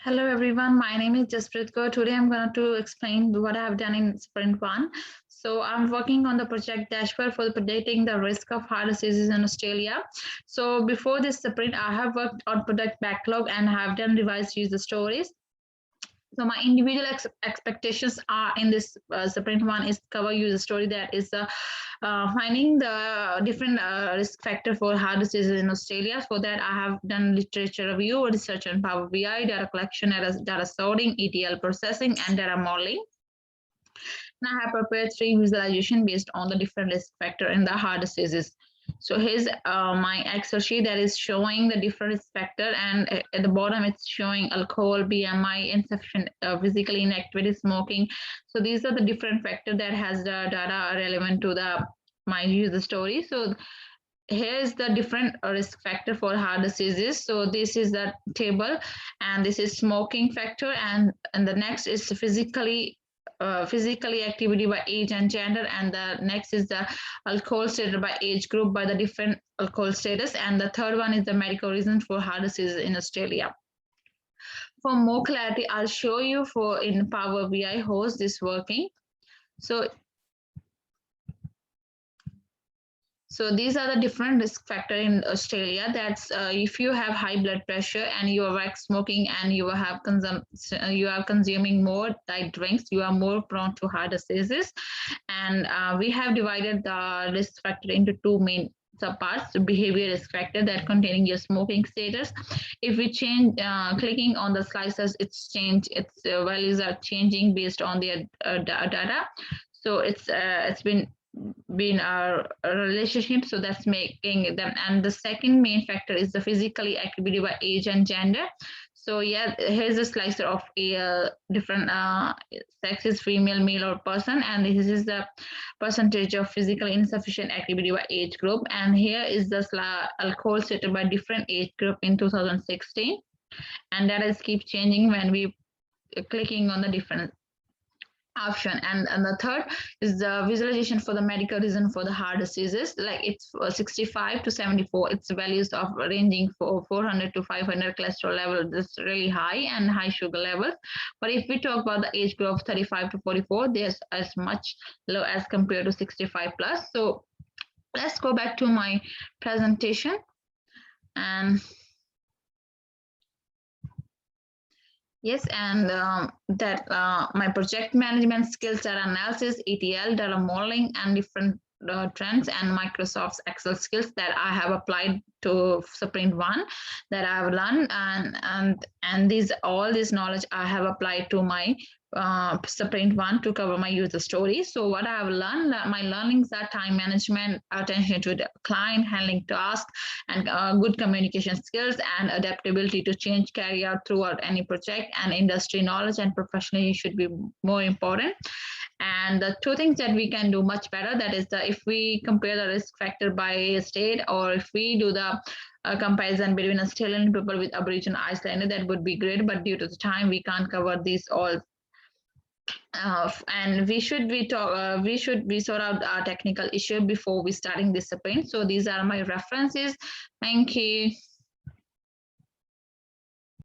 Hello everyone, my name is Jaspreet Kaur. Today I'm going to explain what I have done in sprint 1. So I'm working on the project dashboard for predicting the risk of heart diseases in Australia. So before this sprint, I have worked on product backlog and have done revised user stories. So my individual expectations are in this sprint 1 is cover user story, that is finding the different risk factor for heart diseases in Australia. For that, I have done literature review, research on Power BI, data collection, data sorting, ETL processing, and data modeling. And I have prepared 3 visualization based on the different risk factor in the heart diseases. So here's my Excel sheet that is showing the different risk factor, and at the bottom it's showing alcohol, BMI, insufficient physical inactivity, smoking. So these are the different factor that has the data relevant to the my user story. So here's the different risk factor for heart diseases. So this is the table, and this is smoking factor, and the next is physically activity by age and gender, and the next is the alcohol status by age group by the different alcohol status, and the third one is the medical reason for heart disease in Australia. For more clarity, I'll show you for in Power BI host this working. So these are the different risk factor in Australia. That's if you have high blood pressure and you are smoking and you are consuming more diet drinks, you are more prone to heart diseases. And we have divided the risk factor into 2 main subparts: behavior risk factor that containing your smoking status. If we change clicking on the slices, its values are changing based on their data. So it's been our relationship, so that's making them. And the second main factor is the physically activity by age and gender. So yeah, here's a slicer of a different sexes, female, male, or person, and this is the percentage of physically insufficient activity by age group. And here is the alcohol status by different age group in 2016, and that is keep changing when we clicking on the different option. And the third is the visualization for the medical reason for the heart diseases. Like it's 65 to 74, its values of ranging for 400 to 500 cholesterol level. This really high and high sugar levels. But if we talk about the age group of 35 to 44, there's as much low as compared to 65 plus. So let's go back to my presentation. And yes, and that my project management skills are analysis, ETL, data modeling, and different trends, and Microsoft's Excel skills that I have applied to sprint 1 that I have learned, and all this knowledge I have applied to my sprint 1 to cover my user story. So what I have learned, my learnings are time management, attention to the client, handling tasks, and good communication skills, and adaptability to change carry out throughout any project, and industry knowledge and professionalism should be more important. And the 2 things that we can do much better, that is if we compare the risk factor by state, or if we do the comparison between Australian people with Aboriginal Islander, that would be great. But due to the time, we can't cover these all. And we should sort out our technical issue before we starting this sprint. So these are my references. Thank you.